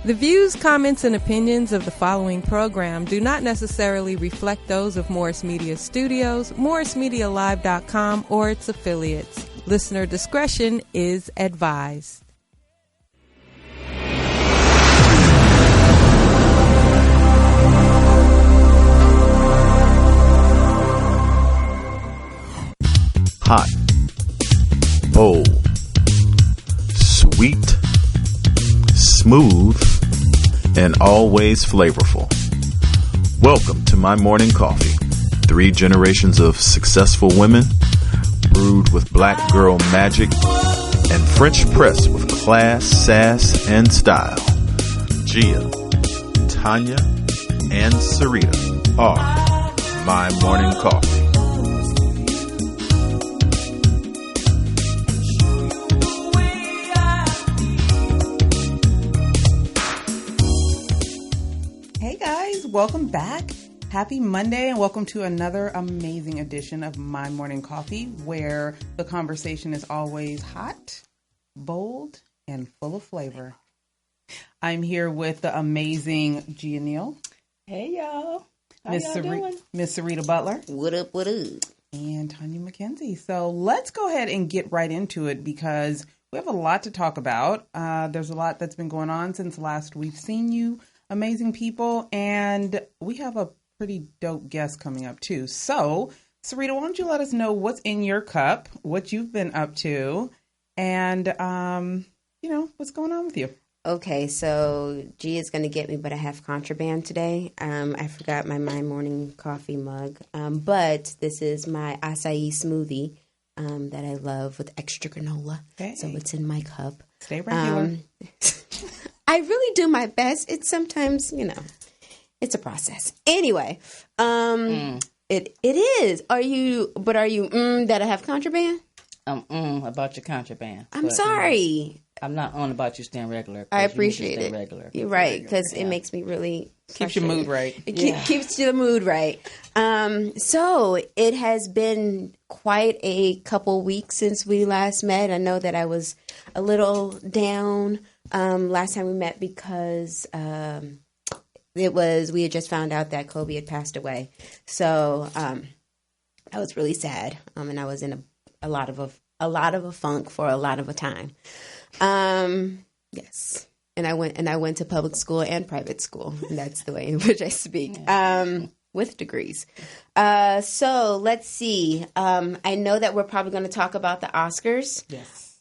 The views, comments, and opinions of the following program do not necessarily reflect those of Morris Media Studios, MorrisMediaLive.com, or its affiliates. Listener discretion is advised. Hot, bold, sweet, smooth, and always flavorful. Welcome to my morning coffee. 3 generations of successful women, brewed with black girl magic, and French press with class, sass, and style. Gia, Tonya, and Syreeta are my morning coffee. Welcome back. Happy Monday and welcome to another amazing edition of My Morning Coffee, where the conversation is always hot, bold, and full of flavor. I'm here with the amazing Gia Neal. Hey, y'all. How Miss y'all doing? Miss Syreeta Butler. What up, what up? And Tonya McKenzie. So let's go ahead and get right into it because we have a lot to talk about. There's a lot that's been going on since last we've seen you. Amazing people, and we have a pretty dope guest coming up too. So, Syreeta, why don't you let us know what's in your cup, what you've been up to, and what's going on with you. Okay, so G is going to get me, but I have contraband today. I forgot my morning coffee mug, but this is my acai smoothie that I love with extra granola. Okay. So it's in my cup. Stay regular. I really do my best. It's sometimes, it's a process. Anyway, it is. Are you that I have contraband? About your contraband. I'm sorry. I'm not on about you staying regular. I appreciate it. Regular. You're right, because it makes me really... Keeps your mood right. It keeps the mood right. So it has been quite a couple weeks since we last met. I know that I was a little down last time we met because we had just found out that Kobe had passed away. So I was really sad, and I was in a lot of a funk for a lot of a time. Yes. And I went to public school and private school. And that's the way in which I speak, with degrees. So let's see. I know that we're probably going to talk about the Oscars. Yes.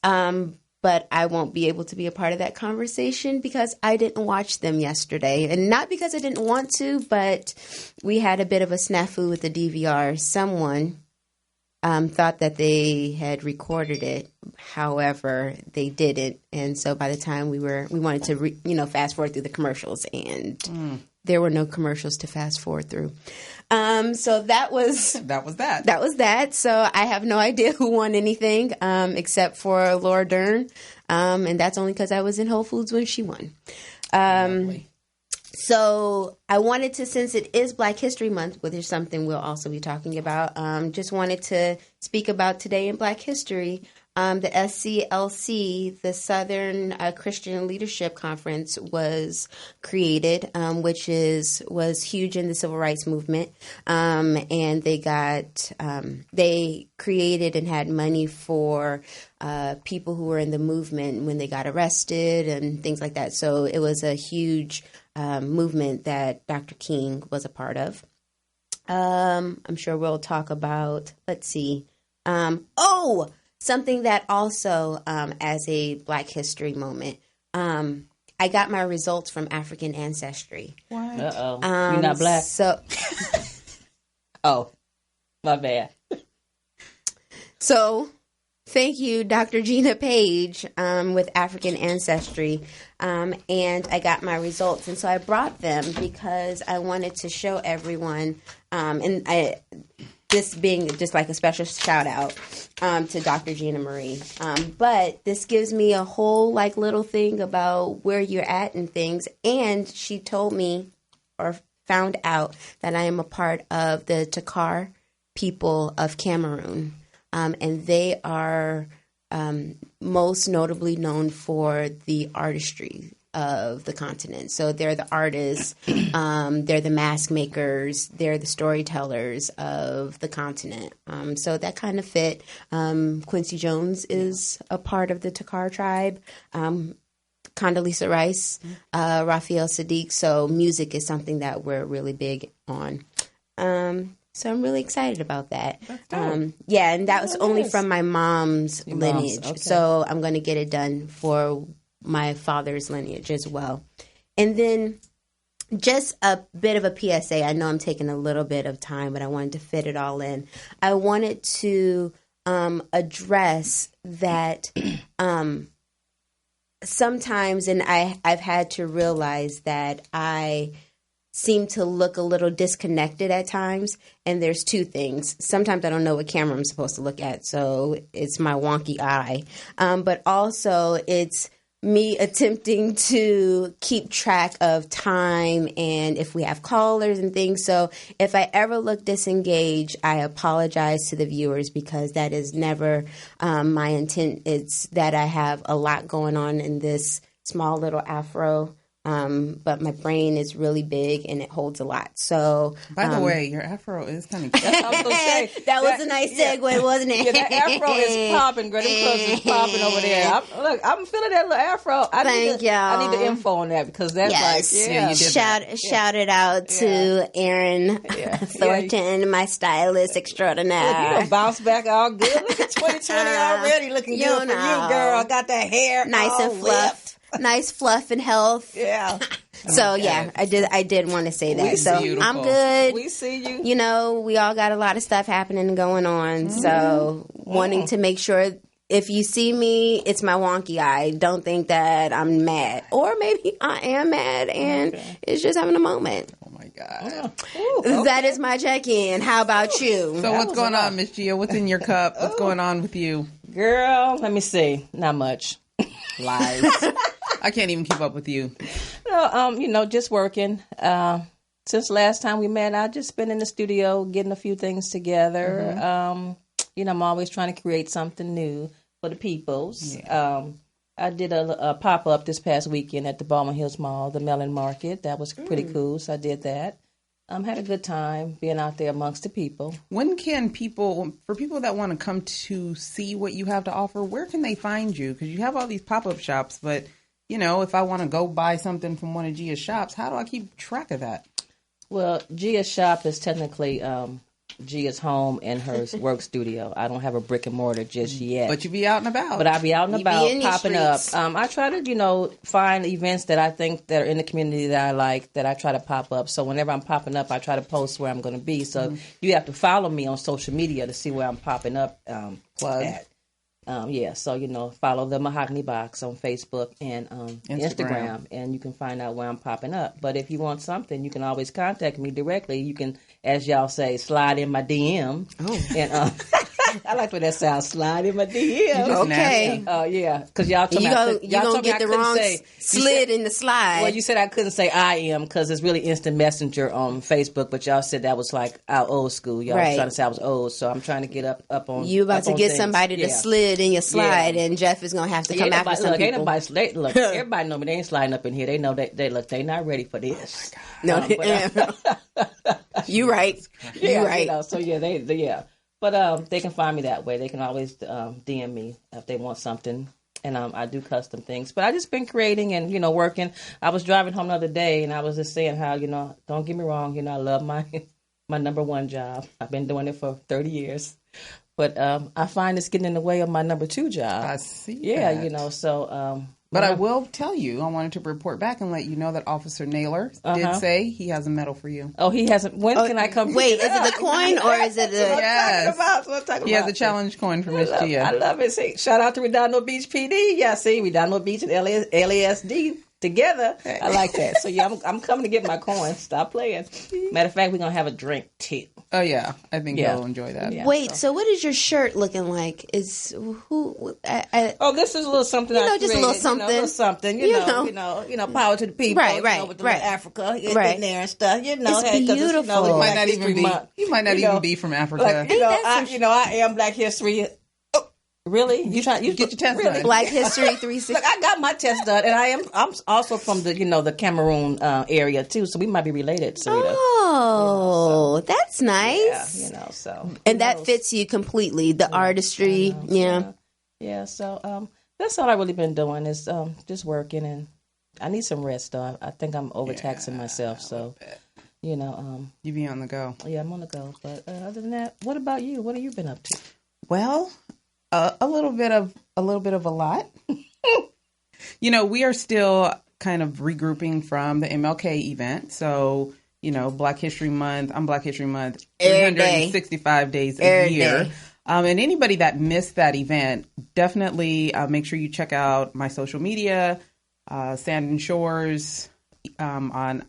But I won't be able to be a part of that conversation because I didn't watch them yesterday. And not because I didn't want to, but we had a bit of a snafu with the DVR. Someone thought that they had recorded it. However, they didn't. And so by the time we wanted to, fast forward through the commercials, and there were no commercials to fast forward through. So that was that. That was that. So I have no idea who won anything, except for Laura Dern. And that's only because I was in Whole Foods when she won. So I wanted to, since it is Black History Month, which is something we'll also be talking about, just wanted to speak about today in Black history. The SCLC, the Southern Christian Leadership Conference, was created, which was huge in the civil rights movement. And they created and had money for people who were in the movement when they got arrested and things like that. So it was a huge movement that Dr. King was a part of. I'm sure we'll talk about, let's see. Something that also, as a Black history moment, I got my results from African ancestry. What? Uh-oh. You're not Black? So, oh, my bad. So, thank you, Dr. Gina Page, with African ancestry. And I got my results. And so I brought them because I wanted to show everyone, this being just like a special shout out to Dr. Gina Marie. But this gives me a whole like little thing about where you're at and things. And she told me or found out that I am a part of the Takar people of Cameroon. And they are most notably known for the artistry. of the continent. So they're the artists, they're the mask makers, they're the storytellers of the continent. So that kind of fit. Quincy Jones is a part of the Takar tribe. Condoleezza Rice, Raphael Sadiq. So music is something that we're really big on. So I'm really excited about that. Yeah, and that was only from my mom's lineage. Okay. So I'm going to get it done for my father's lineage as well. And then just a bit of a PSA. I know I'm taking a little bit of time, but I wanted to fit it all in. I wanted to address that sometimes, and I've had to realize that I seem to look a little disconnected at times. And there's two things. Sometimes I don't know what camera I'm supposed to look at, so it's my wonky eye. But also it's me attempting to keep track of time and if we have callers and things. So if I ever look disengaged, I apologize to the viewers because that is never my intent. It's that I have a lot going on in this small little afro. But my brain is really big and it holds a lot. So, by the way, your afro is kind of cute. That was a nice segue, wasn't it? Yeah, that afro is popping. Girl, them clothes is popping over there. I'm feeling that little afro. I need the info on that because that's shout it out to Aaron Thornton, my stylist extraordinaire. Look, you bounce back all good. Look at 2020 already looking good for you, girl. Got that hair nice and fluff. Nice fluff and health. Yeah. So I did want to say that. So beautiful. I'm good. We see you. You know, we all got a lot of stuff happening and going on. Mm-hmm. So wanting to make sure if you see me, it's my wonky eye. Don't think that I'm mad. Or maybe I am mad and it's just having a moment. Oh my God. That is my check-in. How about you? So what's going on, Miss Gia? What's in your cup? What's going on with you? Girl, let me see. Not much. Lies. I can't even keep up with you. No, just working. Since last time we met, I've just been in the studio getting a few things together. Mm-hmm. I'm always trying to create something new for the peoples. Yeah. I did a pop-up this past weekend at the Baldwin Hills Mall, the Melon Market. That was pretty cool, so I did that. Had a good time being out there amongst the people. When can people that want to come to see what you have to offer, where can they find you? Because you have all these pop-up shops, but, if I want to go buy something from one of Gia's shops, how do I keep track of that? Well, Gia's shop is technically Gia's home and her work studio. I don't have a brick and mortar just yet. But you be out and about. But I be out and about, popping up. I try to, find events that I think that are in the community that I like, that I try to pop up. So whenever I'm popping up, I try to post where I'm going to be. So you have to follow me on social media to see where I'm popping up at. So, follow the Mahogany Box on Facebook and Instagram, and you can find out where I'm popping up. But if you want something, you can always contact me directly. You can, as y'all say, slide in my DM. Oh. And I like when that sounds, slide in my DM. Okay. Because y'all told me you're going to get the wrong slid in the slide. Well, you said I couldn't say I am because it's really instant messenger on Facebook, but y'all said that was like our old school. Y'all was trying to say I was old, so I'm trying to get up on. You about to get somebody to slid in your slide, and Jeff is going to have to come after some people. Look, everybody know me. They ain't sliding up in here. They know they not ready for this. No, you right. You right. But they can find me that way. They can always DM me if they want something. And I do custom things. But I just been creating and, working. I was driving home the other day and I was just saying how, don't get me wrong, I love my number one job. I've been doing it for 30 years. But I find it's getting in the way of my number two job. I see that. So... But I will tell you, I wanted to report back and let you know that Officer Naylor did say he has a medal for you. Oh, he hasn't. When can I come? Wait, is it the coin or is it the... Yes. He has a challenge coin for Miss Gia. I love it. See, shout out to Redondo Beach PD. Yeah, see, Redondo Beach and LASD together. I like that. So, I'm coming to get my coin. Stop playing. Matter of fact, we're going to have a drink, too. Oh, yeah. I think you'll enjoy that. Yeah. Wait, so what is your shirt looking like? Is who? This is a little something. Just a little something. A little something. You know, power to the people. Right. With the Africa in there and stuff. It's beautiful. You might not even be from Africa. I am Black History. Really? You get your test done. Black History 360. Look, I got my test done, and I'm also from the Cameroon area too, so we might be related, Syreeta. Oh, that's nice. Yeah, so and that fits you completely. The artistry, yeah. So that's all I've really been doing is just working, and I need some rest though. I think I'm overtaxing myself, so. You be on the go. Yeah, I'm on the go. But other than that, what about you? What have you been up to? Well, a little bit of a lot. We are still kind of regrouping from the MLK event. So, Black History Month. I'm Black History Month. 365 days a year. And anybody that missed that event, definitely make sure you check out my social media, Sand and Shores, on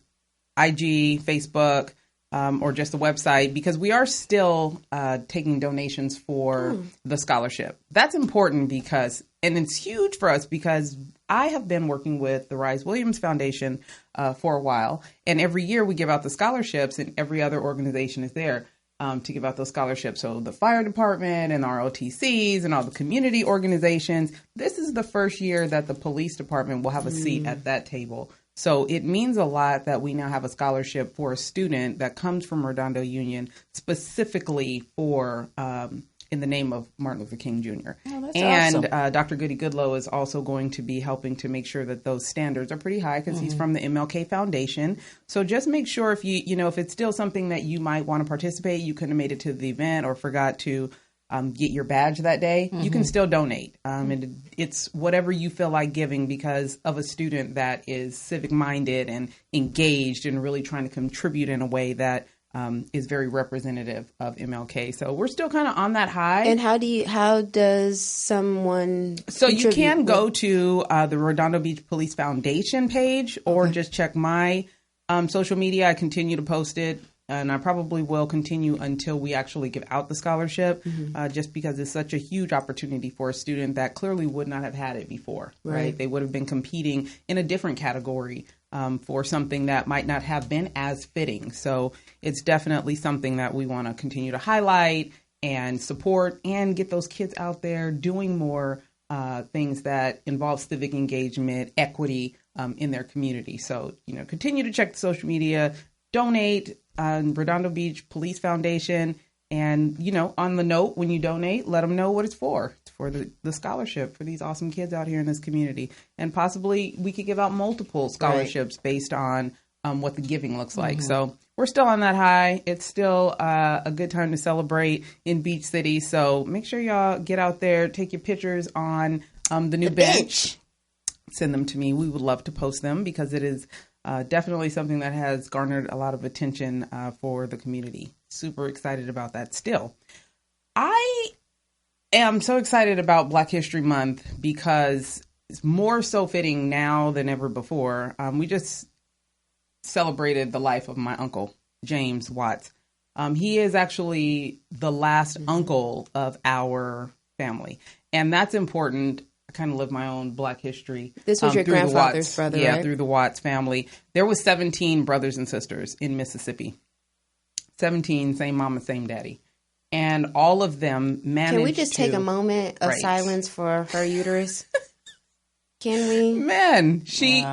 IG, Facebook, or just the website, because we are still taking donations for the scholarship. That's important and it's huge for us because I have been working with the Rise Williams Foundation for a while, and every year we give out the scholarships, and every other organization is there to give out those scholarships. So the fire department and ROTCs and all the community organizations. This is the first year that the police department will have a seat at that table. So it means a lot that we now have a scholarship for a student that comes from Redondo Union specifically for in the name of Martin Luther King Jr. Oh, that's and awesome. Dr. Goody Goodlow is also going to be helping to make sure that those standards are pretty high because he's from the MLK Foundation. So just make sure if if it's still something that you might want to participate, you couldn't have made it to the event or forgot to get your badge that day, you can still donate. And it's whatever you feel like giving because of a student that is civic-minded and engaged and really trying to contribute in a way that is very representative of MLK. So we're still kind of on that high. And how does someone So you can go to the Redondo Beach Police Foundation page or just check my social media. I continue to post it. And I probably will continue until we actually give out the scholarship, just because it's such a huge opportunity for a student that clearly would not have had it before, right? They would have been competing in a different category for something that might not have been as fitting. So it's definitely something that we want to continue to highlight and support and get those kids out there doing more things that involve civic engagement, equity in their community. So, continue to check the social media, donate, Redondo Beach Police Foundation. And, on the note, when you donate, let them know what it's for. It's for the scholarship for these awesome kids out here in this community. And possibly we could give out multiple scholarships based on what the giving looks like. So we're still on that high. It's still a good time to celebrate in Beach City. So make sure y'all get out there, take your pictures on the new bench. Send them to me. We would love to post them because it is definitely something that has garnered a lot of attention for the community. Super excited about that still. I am so excited about Black History Month because it's more so fitting now than ever before. We just celebrated the life of my uncle, James Watts. He is actually the last uncle of our family. And that's important. I kind of live my own Black history. This was your grandfather's brother, right? Yeah, through the Watts family. There was 17 brothers and sisters in Mississippi. 17, same mama, same daddy. And all of them managed to... Can we just take a moment of silence for her uterus? Can we? Man,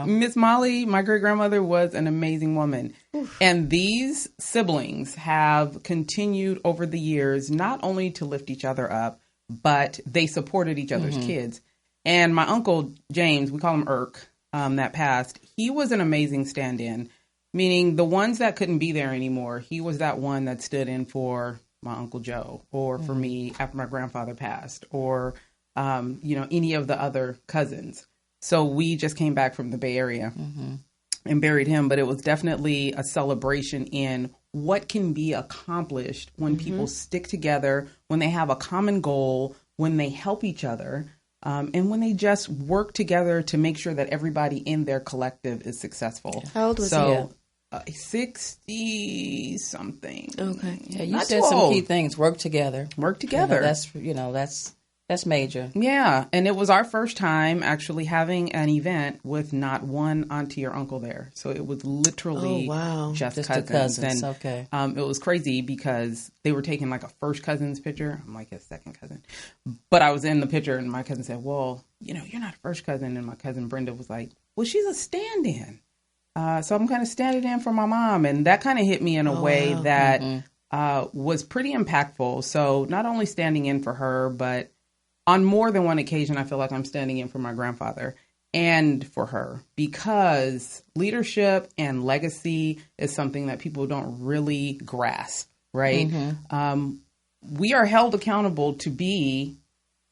Miss Molly, my great-grandmother, was an amazing woman. Oof. And these siblings have continued over the years not only to lift each other up, but they supported each other's kids. And my uncle, James, we call him Irk, that passed, he was an amazing stand-in, meaning the ones that couldn't be there anymore, he was that one that stood in for my Uncle Joe or for me after my grandfather passed or, any of the other cousins. So we just came back from the Bay Area and buried him. But it was definitely a celebration in what can be accomplished when people stick together, when they have a common goal, when they help each other. And when they just work together to make sure that everybody in their collective is successful. How old was he? 60-something. Okay. Yeah, you said some key things. Work together. Work together. That's That's major. Yeah. And it was our first time actually having an event with not one auntie or uncle there. So it was literally just the cousins. cousins. And Okay. It was crazy because they were taking like a first cousin's picture. I'm like a second cousin. But I was in the picture and my cousin said, well, you're not a first cousin. And my cousin Brenda was like, well, she's a stand-in. So I'm kind of standing in for my mom. And that kind of hit me in a way that was pretty impactful. So not only standing in for her, but on more than one occasion, I feel like I'm standing in for my grandfather and for her, because leadership and legacy is something that people don't really grasp, right? We are held accountable to be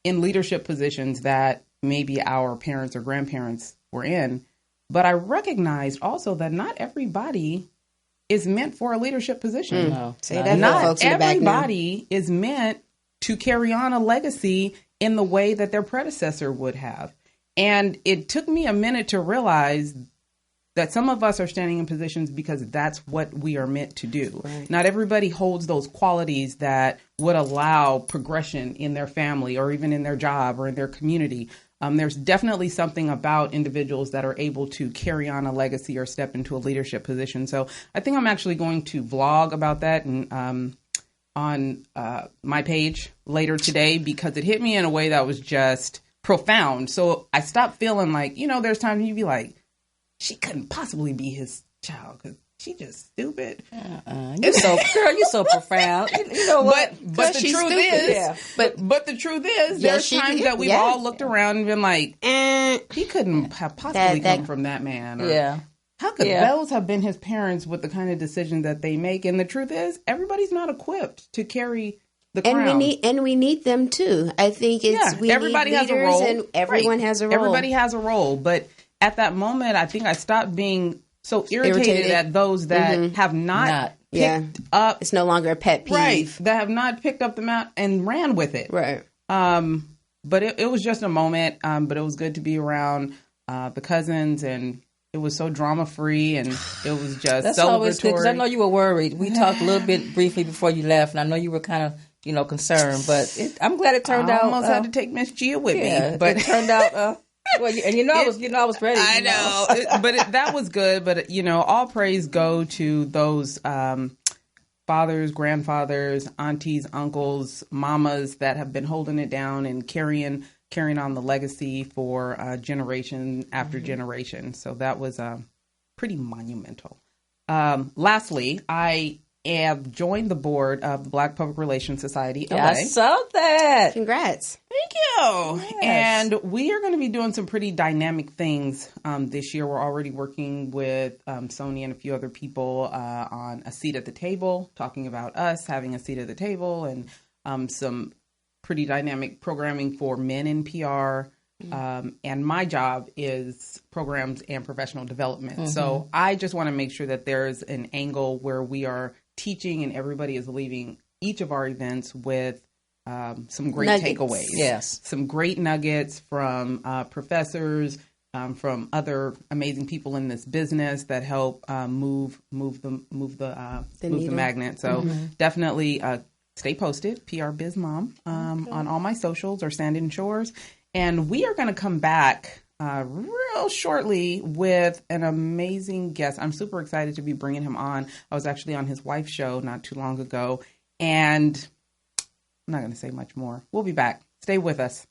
in leadership positions that maybe our parents or grandparents were in. But I recognized also that not everybody is meant for a leadership position. No, say that not folks in the back now. everybody is meant to carry on a legacy in the way that their predecessor would have. And it took me a minute to realize that some of us are standing in positions because that's what we are meant to do. Right. Not everybody holds those qualities that would allow progression in their family or even in their job or in their community. There's definitely something about individuals that are able to carry on a legacy or step into a leadership position. So I think I'm actually going to vlog about that and on my page later today, because it hit me in a way that was just profound. So I stopped feeling like, there's times you'd be like, she couldn't possibly be his child because she just stupid. You're so profound. You know what? But the truth is, but the truth is, there's times that we've all looked around and been like, he couldn't have possibly come from that man. Or, how could those have been his parents with the kind of decision that they make? And the truth is, everybody's not equipped to carry the crown. And we need them too. I think everybody need has a leaders role. And everyone has a role. Everybody has a role. But at that moment, I think I stopped being so irritated at those that have not picked up. It's no longer a pet peeve. Right. That have not picked up the mat and ran with it. Right. But it was just a moment. But it was good to be around the cousins, and it was so drama free, and it was just That's celebratory. Always good, 'cause I know you were worried. We talked a little bit briefly before you left, and I know you were kind of concerned. But I'm glad it turned out. I almost had to take Miss Gia with me, but it turned out. Well, I was ready. I know, but that was good. But all praise go to those fathers, grandfathers, aunties, uncles, mamas that have been holding it down and carrying on the legacy for generation after generation. So that was pretty monumental. Lastly, I have joined the board of the Black Public Relations Society LA. I saw that. Congrats. Thank you. Yes. And we are going to be doing some pretty dynamic things this year. We're already working with Sonia and a few other people on a seat at the table, talking about us having a seat at the table, and some pretty dynamic programming for men in PR. And my job is programs and professional development. So I just want to make sure that there's an angle where we are teaching and everybody is leaving each of our events with some great takeaways. Yes. Some great nuggets from professors, from other amazing people in this business that help move the magnet. So definitely stay posted, PR Biz Mom, on all my socials or Sand and Shores. And we are going to come back real shortly with an amazing guest. I'm super excited to be bringing him on. I was actually on his wife's show not too long ago, and I'm not going to say much more. We'll be back. Stay with us.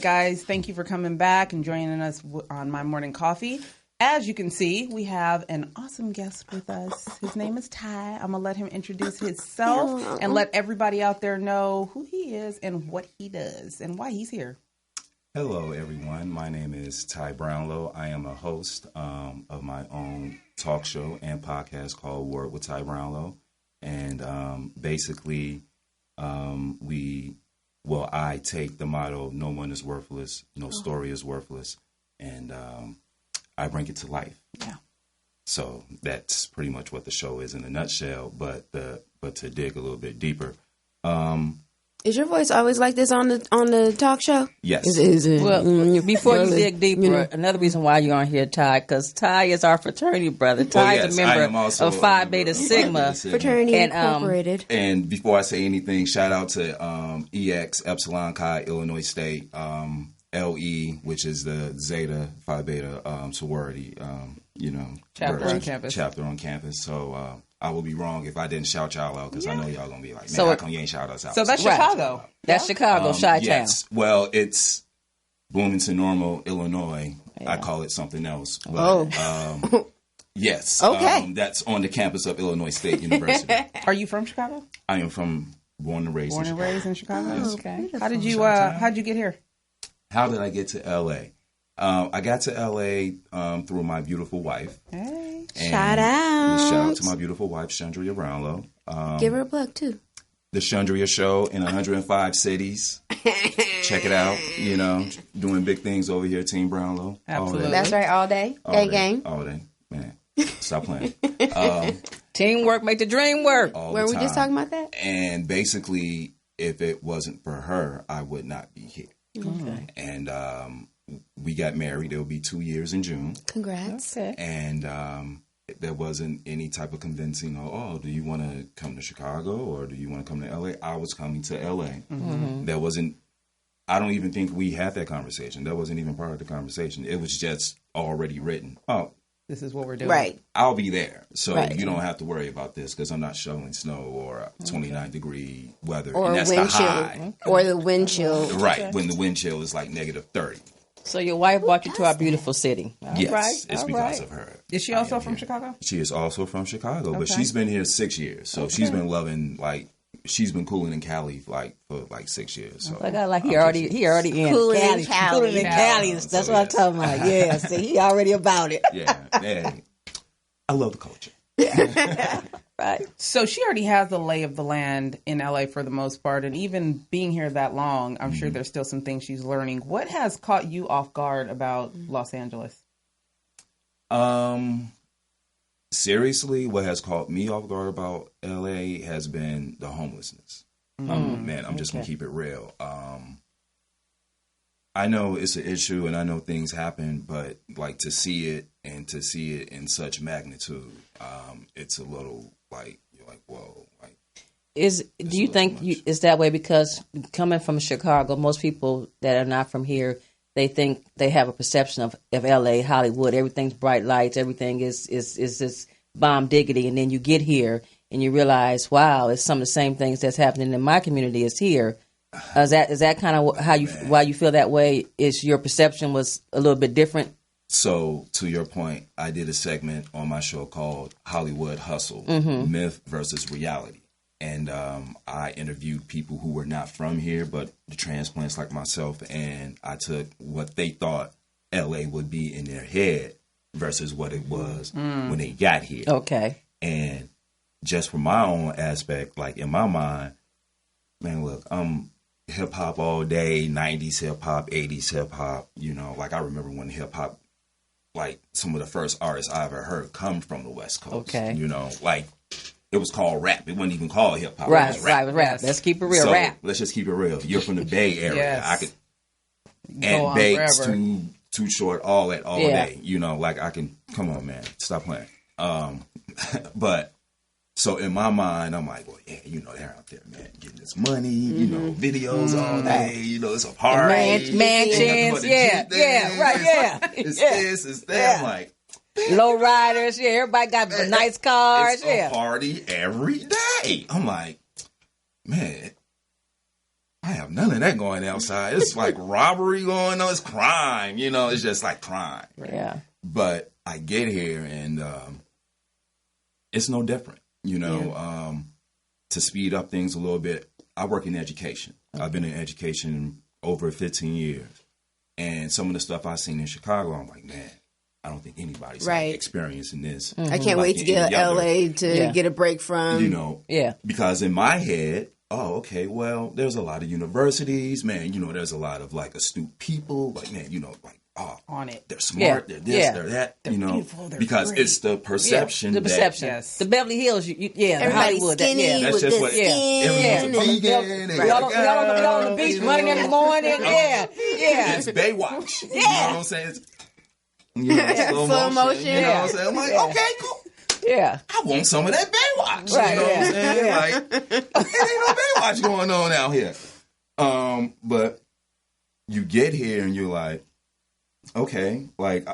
guys. Thank you for coming back and joining us on My Morning Coffee. As you can see, we have an awesome guest with us. His name is Ty. I'm going to let him introduce himself and let everybody out there know who he is and what he does and why he's here. Hello, everyone. My name is Ty Brownlow. I am a host of my own talk show and podcast called Word with Ty Brownlow. And basically, I take the motto, no one is worthless, no story is worthless, and I bring it to life. Yeah. So that's pretty much what the show is in a nutshell, but to dig a little bit deeper. Is your voice always like this on the talk show? Yes. Is it, well, before you dig deeper, another reason why you're on here, Ty, because Ty is our fraternity brother. Ty is a member of Phi Beta Sigma Fraternity Incorporated. And before I say anything, shout out to EX Epsilon Chi Illinois State, LE, which is the Zeta Phi Beta sorority, chapter on campus. So I will be wrong if I didn't shout y'all out, because I know y'all gonna be like, man, how come you ain't shout us out? So that's Chicago. That's Chicago, Chi-Town. Yes. Well, it's Bloomington Normal, Illinois. Yeah. I call it something else. But, yes. Okay. That's on the campus of Illinois State University. Are you from Chicago? I am born and raised in Chicago. Yes. Okay. How'd you get here? How did I get to LA? I got to LA through my beautiful wife. Hey, and shout out to my beautiful wife, Syreeta Brownlow. Give her a plug too. The Syreeta Show in 105 cities. Check it out. Doing big things over here, Team Brownlow. Absolutely. That's right. All day. Gang. All day. Man, stop playing. Teamwork make the dream work. Were we just talking about that? And basically, if it wasn't for her, I would not be here. Okay. And we got married. It will be 2 years in June. Congrats. Okay. And there wasn't any type of convincing, do you want to come to Chicago or do you want to come to LA? I was coming to LA. Mm-hmm. There wasn't, I don't even think we had that conversation. That wasn't even part of the conversation. It was just already written. Oh, this is what we're doing. Right. I'll be there. So you don't have to worry about this because I'm not shoveling snow or 29-degree weather. Or and that's wind the high. chill. Or the wind chill. Right. When the wind chill is like negative 30. So your wife brought you to our beautiful city. Yes, it's because of her. Is she also from Chicago? She is also from Chicago, but she's been here 6 years. So she's been loving, she's been cooling in Cali for 6 years. So he already in Cooling Cali. in Cali. Cooling in Cali. That's what I'm talking about. Yeah, see, he already about it. Yeah. I love the culture. Right. So she already has the lay of the land in LA for the most part. And even being here that long, I'm sure there's still some things she's learning. What has caught you off guard about Los Angeles? Seriously, what has caught me off guard about LA has been the homelessness. I'm just going to keep it real. I know it's an issue and I know things happen, but to see it in such magnitude, it's a little you're like, whoa. Do you think it's that way because coming from Chicago, most people that are not from here, they think they have a perception of LA, Hollywood, everything's bright lights, everything is just bomb diggity, and then you get here and you realize, wow, it's some of the same things that's happening in my community as here. Is that kind of why you feel that way? Is your perception was a little bit different? So, to your point, I did a segment on my show called Hollywood Hustle, Myth versus Reality. And I interviewed people who were not from here, but the transplants like myself, and I took what they thought LA would be in their head versus what it was when they got here. Okay. And just from my own aspect, in my mind, man, look, I'm hip-hop all day, 90s hip-hop, 80s hip-hop, I remember when hip-hop, some of the first artists I ever heard come from the West Coast. Okay. It was called rap. It wasn't even called hip hop. Right, it was rap. Right. Let's keep it real. So, rap. Let's just keep it real. You're from the Bay Area. Yes. I could and Bakes too short all day. I can come on, man, stop playing. But so in my mind, I'm like, well, yeah, they're out there, man, getting this money, videos all day, it's a party, mansions, yeah, right. It's this, it's that. I'm like. Low riders, everybody got nice cars, it's a party every day. I'm like, man, I have none of that going outside. It's like robbery going on. It's crime. It's just like crime. Yeah. But I get here and it's no different. To speed up things a little bit, I work in education. I've been in education over 15 years. And some of the stuff I've seen in Chicago, I'm like, man, I don't think anybody's experiencing this. I can't wait to get to LA to get a break from. Because in my head, okay, well, there's a lot of universities, man, there's a lot of like astute people, like, man, on it. They're smart, they're this, they're that, they're beautiful, they're because great. It's the perception. The perception. Yes. The Beverly Hills, everybody's Hollywood. skinny that's with just the what skin. Everyone's vegan. We all on the beach running in the morning. Yeah. It's Baywatch. You know what I'm saying? Slow motion. You know what I'm saying? I'm like, okay, cool. Yeah. I want some of that Baywatch. Right, you know what I'm saying? Like, it ain't no Baywatch going on out here. But you get here and you're like, okay, like,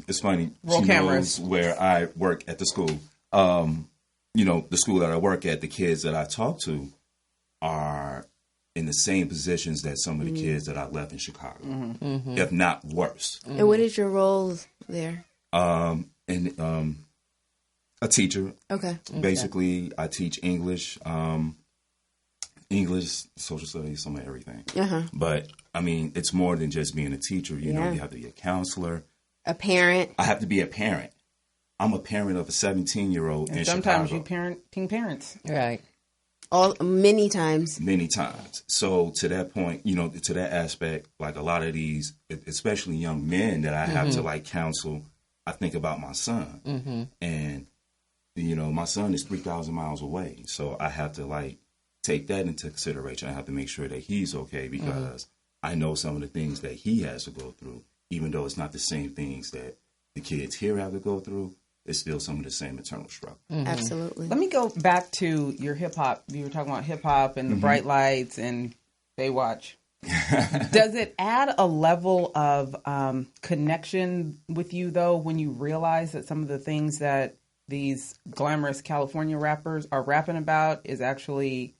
it's funny. Roll cameras. Knows where I work at the school. The school that I work at, the kids that I talk to are in the same positions that some of the kids that I left in Chicago, if not worse. And what is your role there? A teacher. Okay. Basically, I teach English, social studies, some of everything. But, I mean, it's more than just being a teacher. You have to be a counselor. A parent. I have to be a parent. I'm a parent of a 17-year-old in sometimes Chicago. you parenting parents. Right. Many times. Many times. So to that point, to that aspect, like a lot of these, especially young men that I have to like counsel, I think about my son. And, my son is 3,000 miles away. So I have to like take that into consideration. I have to make sure that he's okay because I know some of the things that he has to go through, even though it's not the same things that the kids here have to go through. It's still some of the same internal struggle. Absolutely. Let me go back to your hip hop. You were talking about hip hop and the bright lights and Baywatch. Does it add a level of connection with you, though, when you realize that some of the things that these glamorous California rappers are rapping about is actually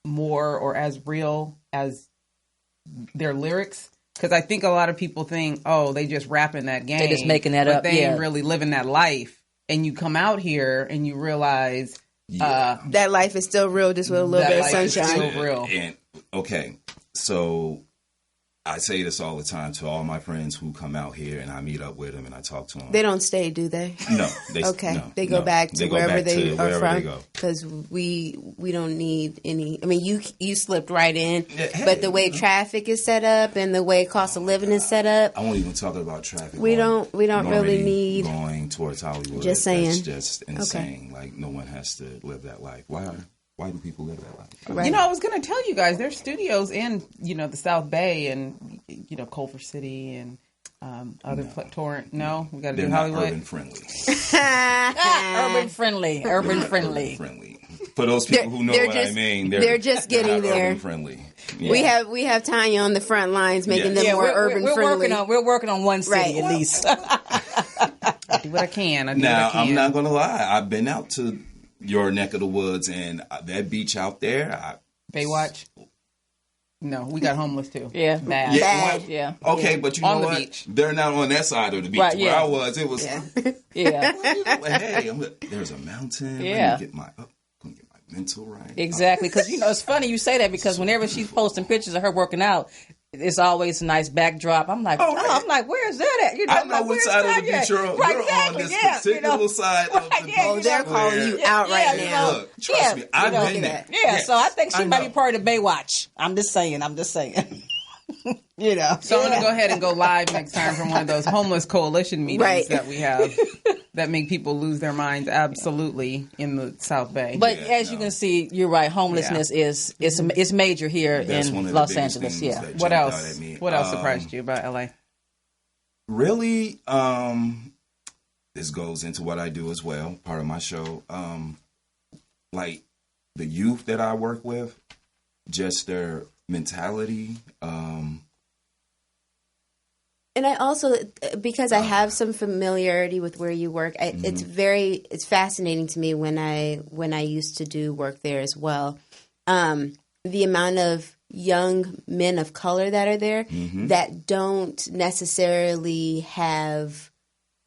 more or as real as their lyrics? Because I think a lot of people think, they just rapping that game. They're just making that up. But they ain't really living that life. And you come out here and you realize that life is still real, just with a little bit of sunshine. Still real. And okay, so I say this all the time to all my friends who come out here, and I meet up with them and I talk to them. They don't stay, do they? No. They go back to wherever they are from. Because we don't need any. I mean, you slipped right in, but the way traffic is set up and the way cost of living is set up, I won't even talk about traffic. We don't really need going towards Hollywood. Just saying, that's just insane. Okay. Like no one has to live that life. Why do people live that life? Right. I was going to tell you guys, there's studios in, the South Bay and, Culver City and other Torrent. No, we got to do Hollywood. Urban friendly. Urban friendly. For those people who know what I mean, they're just getting there. Urban friendly. Yeah. We have Tonya on the front lines making them more urban friendly. We're working on one city at least. I do what I can. I'm not going to lie. I've been out to your neck of the woods, and that beach out there. Baywatch? No, we got homeless too. Yeah. Bad. Yeah. Okay, but you know on the what? Beach. They're not on that side of the beach. Right, Where I was, it was. Yeah. Hey, there's a mountain. Yeah. Let me get my mental right. Exactly, because it's funny you say that because whenever she's posting pictures of her working out, it's always a nice backdrop. I'm like, I'm like, where is that at? I know which side of the beach you're on. Right, you're exactly, on this particular side of the beach. They're calling you out right now. Look, trust me, I've been there. Yeah, yes, so I think she might be part of Baywatch. I'm just saying. So I'm going to go ahead and go live next time from one of those homeless coalition meetings that we have that make people lose their minds absolutely in the South Bay. But as you can see, you're right. Homelessness is major here in Los Angeles. Yeah. What else? What else surprised you about LA? Really, this goes into what I do as well, part of my show. Like the youth that I work with, just their mentality. And I also, because I have some familiarity with where you work, it's fascinating to me when I used to do work there as well. the amount of young men of color that are there that don't necessarily have,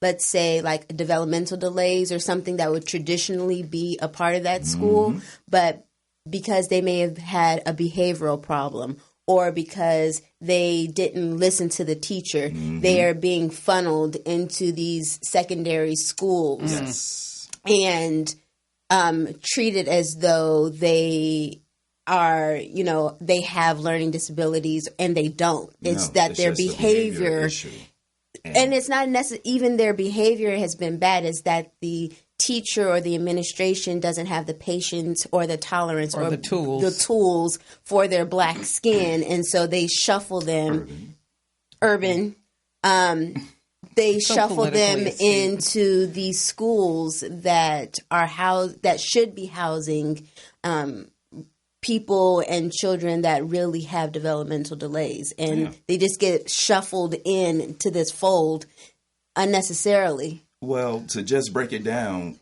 let's say, like developmental delays or something that would traditionally be a part of that school, but because they may have had a behavioral problem or because they didn't listen to the teacher, they are being funneled into these secondary schools and treated as though they are, they have learning disabilities and they don't. It's that their behavior and it's not necessarily even their behavior has been bad. It's that the teacher or the administration doesn't have the patience or the tolerance or the tools for their black skin, and so they shuffle them they shuffle them into these schools that are that should be housing people and children that really have developmental delays, and they just get shuffled into this fold unnecessarily. Well, to just break it down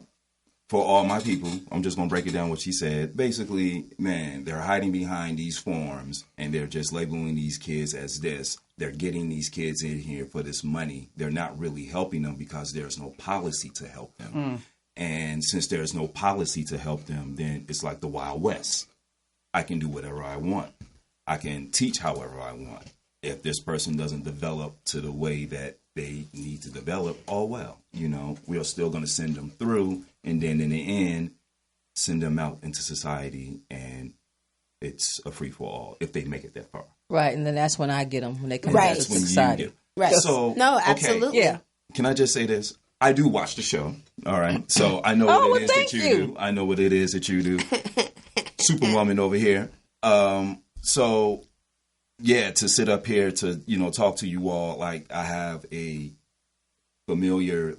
for all my people, I'm just going to break it down what she said. Basically, man, they're hiding behind these forms and they're just labeling these kids as this. They're getting these kids in here for this money. They're not really helping them because there's no policy to help them. And since there's no policy to help them, then it's like the Wild West. I can do whatever I want. I can teach however I want. If this person doesn't develop to the way that they need to develop, oh well, we are still going to send them through, and then in the end, send them out into society, and it's a free for all if they make it that far. Right, and then that's when I get them when they come back to society. Right. So no, absolutely. Okay. Yeah. Can I just say this? I do watch the show. All right, so I know what it is that you do. I know what it is that you do. Superwoman over here. So. Yeah, to sit up here to, talk to you all, like I have a familiar,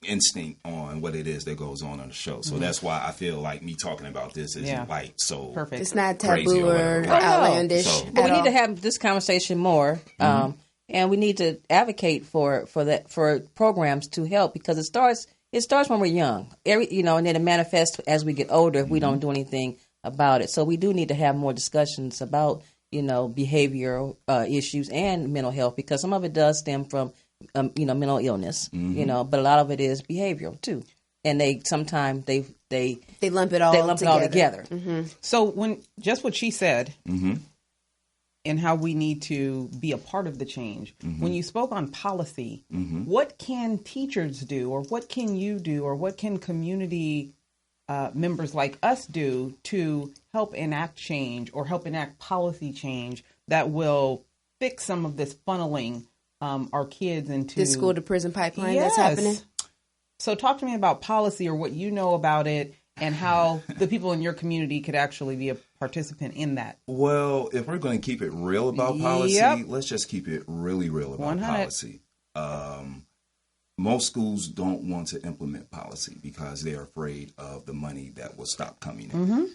instinct on what it is that goes on the show. So that's why I feel like me talking about this is so perfect. It's not taboo or outlandish. But we need to have this conversation more, and we need to advocate for programs to help, because it starts when we're young. And then it manifests as we get older if we don't do anything about it. So we do need to have more discussions about behavioral issues and mental health, because some of it does stem from, mental illness, but a lot of it is behavioral too. And they sometimes they lump it all together. So when just what she said and how we need to be a part of the change, when you spoke on policy, what can teachers do, or what can you do, or what can community members like us do to help enact change or help enact policy change that will fix some of this funneling our kids into the school to prison pipeline that's happening? So talk to me about policy, or what you know about it, and how the people in your community could actually be a participant in that. Well, if we're going to keep it real about policy, let's just keep it really real about 100. Policy. Most schools don't want to implement policy because they're afraid of the money that will stop coming in.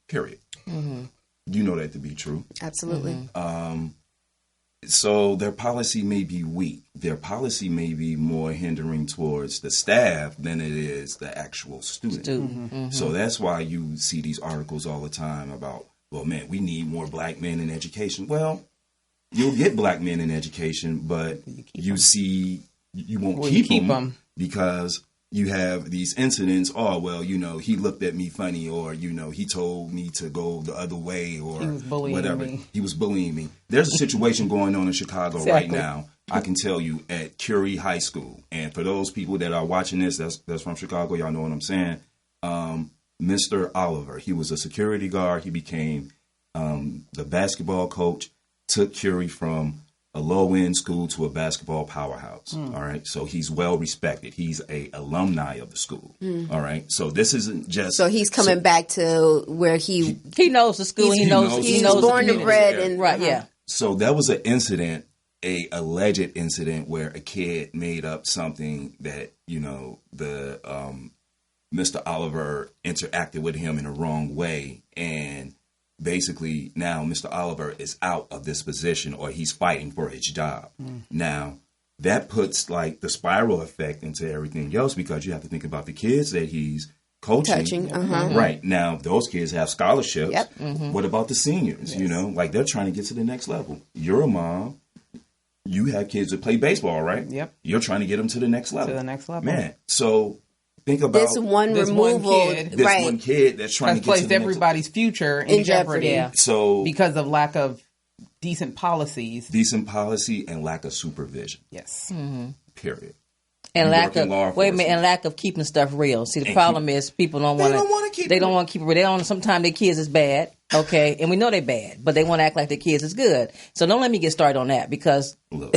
Period. You know that to be true. Absolutely. So their policy may be weak. Their policy may be more hindering towards the staff than it is the actual student. So that's why you see these articles all the time about, well, man, we need more black men in education. Well, you'll get black men in education, but you won't keep them because you have these incidents. Oh, well, he looked at me funny, or, he told me to go the other way, or he was bullying whatever. Me. He was bullying me. There's a situation going on in Chicago right now, I can tell you, at Curie High School. And for those people that are watching this, that's from Chicago, y'all know what I'm saying. Mr. Oliver, he was a security guard. He became the basketball coach, took Curie from a low-end school to a basketball powerhouse. All right. So he's well respected. He's a alumni of the school. All right. So this isn't just. So he's coming back to where he knows the school. He knows born and bred and right. Yeah. So there was an incident, a alleged incident, where a kid made up something that the Mr. Oliver interacted with him in a wrong way, and basically now Mr. Oliver is out of this position, or he's fighting for his job. Now that puts the spiral effect into everything else, because you have to think about the kids that he's coaching. Right. Now, those kids have scholarships. Yep. What about the seniors? Yes. You know, like they're trying to get to the next level. You're a mom. You have kids that play baseball, right? Yep. You're trying to get them to the next level. To the next level. Man, so think about This one kid. this right. one kid that's trying Has to get to placed the everybody's future in jeopardy. Yeah. So Because of lack of decent policies. decent policy and lack of supervision. Yes. Period. And You lack work in law of enforcement. lack of keeping stuff real. See, the problem is people don't want wanna keep They it don't real. want to keep it real. They don't. Sometimes their kids is bad. Okay, and we know they're bad, but they want to act like their kids is good. So don't let me get started on that because Look,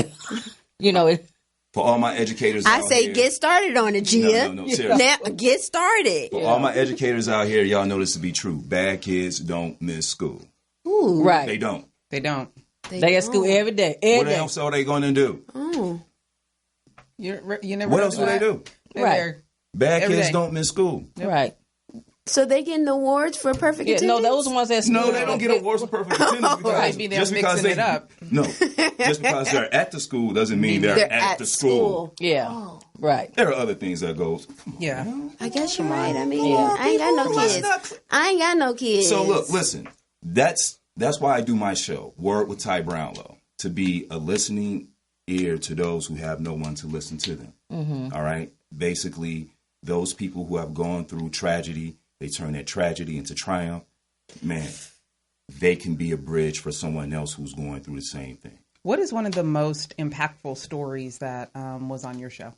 you know it. for all my educators I out say here, get started on it, Gia. No, seriously. Now, get started. For all my educators out here, y'all know this to be true. Bad kids don't miss school. Ooh. Right. They don't. They don't. They at school every day. What else are they going to do? You never What know else do they do? They're Right. there. Bad Every kids day. don't miss school. Right. So they getting awards for perfect Yeah. attendance? No, those are ones that No, they don't get awards for perfect attendance because Right, be there just because mixing they it up. no, just because they're at the school doesn't mean they're at the school. Yeah. Right. There are other things that goes. Come on, Yeah. man. I guess you're right. I mean, Yeah. I ain't got no Let's kids. not- I ain't got no kids. So look, listen. That's why I do my show, Word with Ty Brownlow, to be a listening ear to those who have no one to listen to them. All right. Basically, those people who have gone through tragedy, they turn that tragedy into triumph. Man, they can be a bridge for someone else who's going through the same thing. What is one of the most impactful stories that was on your show?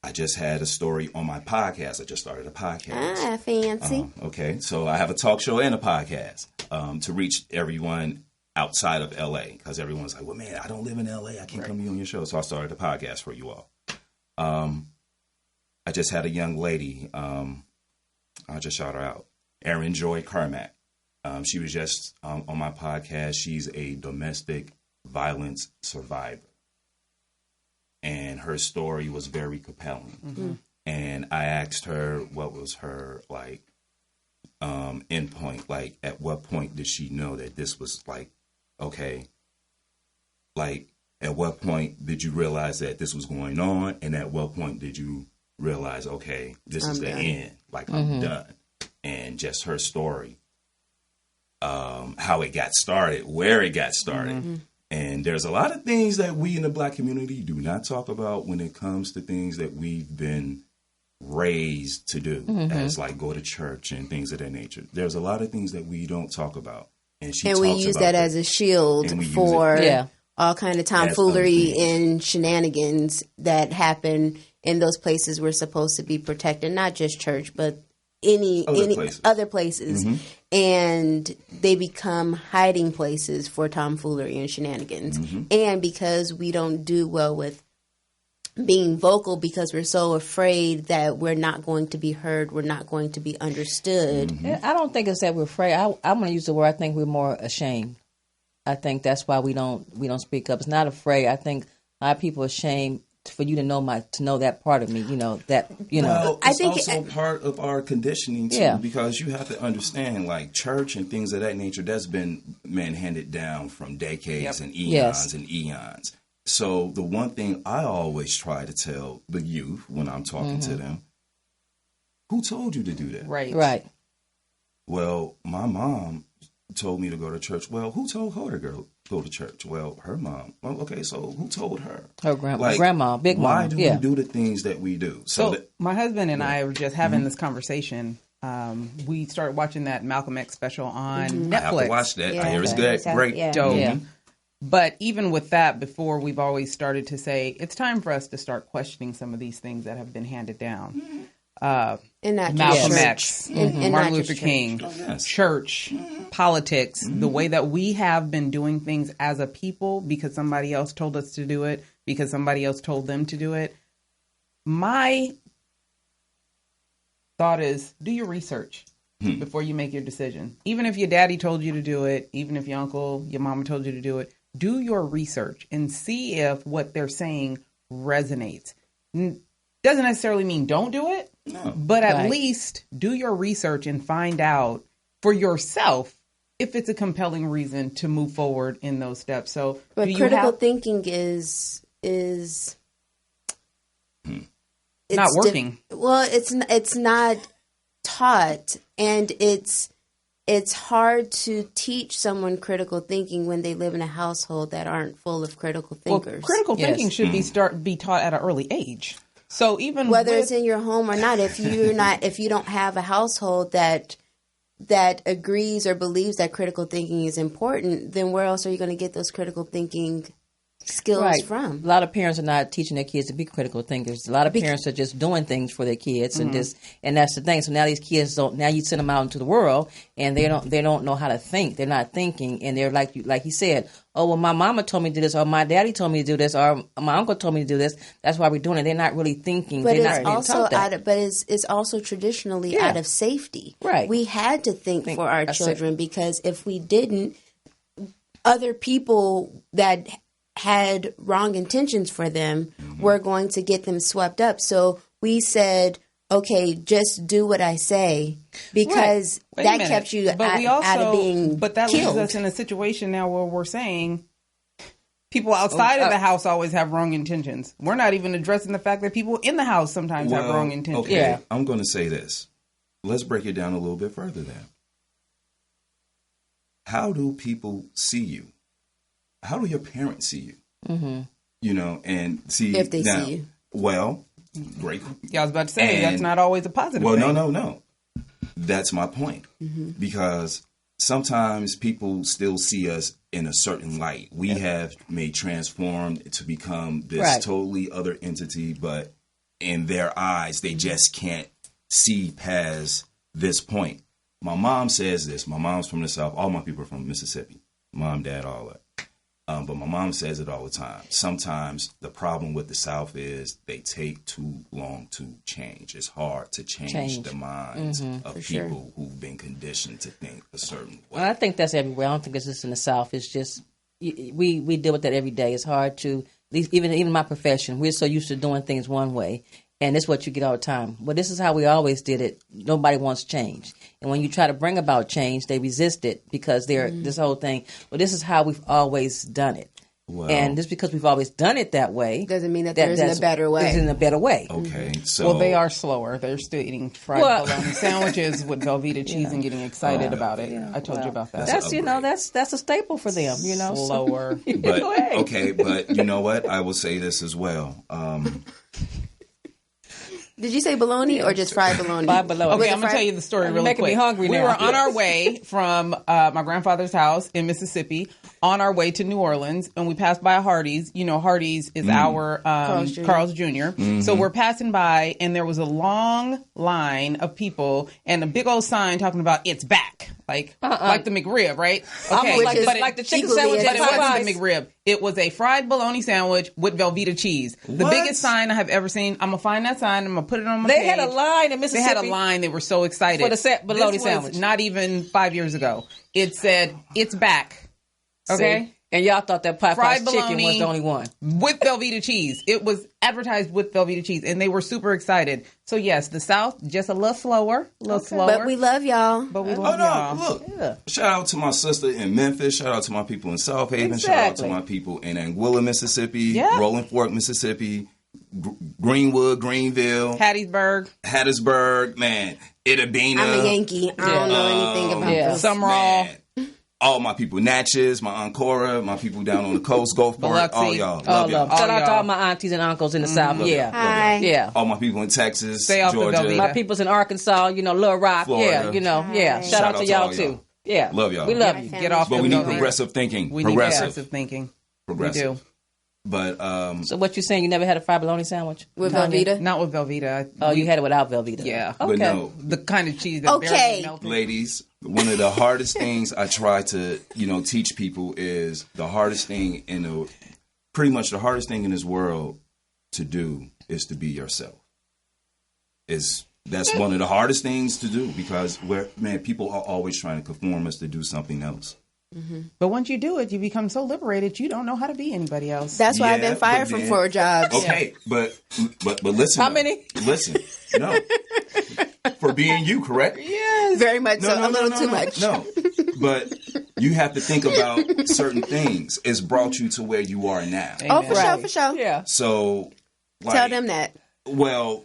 I just had a story on my podcast. I just started a podcast. Fancy. Okay, so I have a talk show and a podcast to reach everyone outside of LA because everyone's like, well, man, I don't live in LA. I can't come be on your show. So I started a podcast for you all. I just had a young lady. I'll just shout her out. Erin Joy Carmack. She was just on my podcast. She's a domestic violence survivor. And her story was very compelling. And I asked her what was her endpoint. Like, at what point did she know that this was okay? Like, at what point did you realize that this was going on? And at what point did you realize, okay, this is the end? Like, I'm done. And just her story, how it got started, where it got started. And there's a lot of things that we in the Black community do not talk about when it comes to things that we've been raised to do, as like go to church and things of that nature. There's a lot of things that we don't talk about. And we use that as a shield for all kind of tomfoolery and shenanigans that happen in those places we're supposed to be protected, not just church, but any other places. And they become hiding places for tomfoolery and shenanigans. And because we don't do well with being vocal because we're so afraid that we're not going to be heard, we're not going to be understood. I don't think it's that we're afraid. I'm going to use the word. I think we're more ashamed. I think that's why we don't speak up. It's not afraid. I think a lot of people are ashamed for you to know that part of me. Well, I think it's also part of our conditioning too, because you have to understand, like, church and things of that nature. That's been handed down from decades and eons and eons. So the one thing I always try to tell the youth when I'm talking to them, who told you to do that? Right. Well, my mom told me to go to church. Well, who told her to go to church? Well, her mom. Well, okay, so who told her? Her grandma, big mom. Why do we do the things that we do? So my husband and I were just having this conversation. We started watching that Malcolm X special on Netflix. I have to watch that. I hear it's good. Great. Dope. Yeah. But even with that, before, we've always started to say, it's time for us to start questioning some of these things that have been handed down. And not Malcolm just X, and Martin not Luther just King, church, politics, the way that we have been doing things as a people because somebody else told us to do it, because somebody else told them to do it. My thought is, do your research before you make your decision. Even if your daddy told you to do it, even if your uncle, your mama told you to do it, do your research and see if what they're saying resonates. Doesn't necessarily mean don't do it, but at least do your research and find out for yourself if it's a compelling reason to move forward in those steps. So, but critical thinking is not working. Well, it's not. taught, and it's hard to teach someone critical thinking when they live in a household that aren't full of critical thinkers. Well, critical thinking should be taught at an early age. So even whether it's in your home or not, if you don't have a household that agrees or believes that critical thinking is important, then where else are you going to get those critical thinking skills from? A lot of parents are not teaching their kids to be critical thinkers. A lot of parents are just doing things for their kids, and that's the thing. So now these kids don't. Now you send them out into the world, and they don't know how to think. They're not thinking, and they're like he said. Oh, well, my mama told me to do this, or my daddy told me to do this, or my uncle told me to do this. That's why we're doing it. They're not really thinking. But they're it's not also it's also traditionally out of safety. Right. We had to think for our children because if we didn't, other people that had wrong intentions for them were going to get them swept up. So we said, okay, just do what I say, because that kept you out of being But that killed. leaves us in a situation now where we're saying people outside of the house always have wrong intentions. We're not even addressing the fact that people in the house sometimes have wrong intentions. Okay, yeah. I'm going to say this. Let's break it down a little bit further then. How do people see you? How do your parents see you? You know, and see if they now, see you. Well, great. Yeah, I was about to say that's not always a positive thing. No. That's my point. Because sometimes people still see us in a certain light. We have made transformed to become this totally other entity, but in their eyes, they just can't see past this point. My mom says this. My mom's from the South. All my people are from Mississippi. Mom, dad, all that. But my mom says it all the time. Sometimes the problem with the South is they take too long to change. It's hard to change the minds of people who've been conditioned to think a certain way. Well, I think that's everywhere. I don't think it's just in the South. It's just we deal with that every day. It's hard to, even my profession, we're so used to doing things one way. And this is what you get all the time. Well, this is how we always did it. Nobody wants change. And when you try to bring about change, they resist it because they're this whole thing. Well, this is how we've always done it. Well, and just because we've always done it that way doesn't mean that there isn't a better way. There's a better way. Okay, so well, they are slower. They're still eating fried bologna sandwiches with Velveeta cheese and getting excited about it. Yeah. I told you about that. That's a staple for them. You know, slower. But okay, but you know what? I will say this as well. Did you say bologna or just fried bologna? Fried bologna. Okay, I'm going to tell you the story really quick. Me hungry now. We were on our way from my grandfather's house in Mississippi on our way to New Orleans, and we passed by a Hardee's. You know, Hardee's is our Carl's Jr. So we're passing by, and there was a long line of people and a big old sign talking about it's back. Like the McRib, right? Okay, like the chicken sandwich, but it wasn't the McRib. It was a fried bologna sandwich with Velveeta cheese. The biggest sign I have ever seen. I'm gonna find that sign. I'm gonna put it on my page. They had a line in Mississippi. They had a line. They were so excited for the bologna sandwich. Not even 5 years ago. It said it's back. Okay. See? And y'all thought that fried chicken was the only one. With Velveeta cheese. It was advertised with Velveeta cheese, and they were super excited. So, yes, the South, just a little slower. But we love y'all. Look. Shout out to my sister in Memphis. Shout out to my people in South Haven. Shout out to my people in Anguilla, Mississippi. Rolling Fork, Mississippi. Greenwood, Greenville. Hattiesburg. Man, Itabena. I'm a Yankee. I don't know anything about this. Summerall. All my people, Natchez, my Aunt Cora, my people down on the coast, Gulf Park, all y'all. Love y'all. Shout out to all my aunties and uncles in the South. Hi. Yeah. All my people in Texas, Stay Georgia. Off my people's in Arkansas, Little Rock. Florida. Shout out to y'all too. Yeah. Love y'all. We love you. Get off. But we need progressive thinking. We need progressive thinking. We do. But so what you saying? You never had a fried bologna sandwich with Velveeta? Not with Velveeta. You had it without Velveeta. Yeah. Okay. But no, the kind of cheese that barely melted. Ladies, one of the hardest things I try to teach people is the hardest thing pretty much the hardest thing in this world to do is to be yourself. That's one of the hardest things to do because people are always trying to conform us to do something else. But once you do it, you become so liberated, you don't know how to be anybody else. That's why I've been fired from 4 jobs. Okay, but listen. How many? Listen, no. For being you, correct? Yes. Very much so. A little too much. No, but you have to think about certain things. It's brought you to where you are now. Amen. Oh, for sure. Yeah. So, tell them that. Well,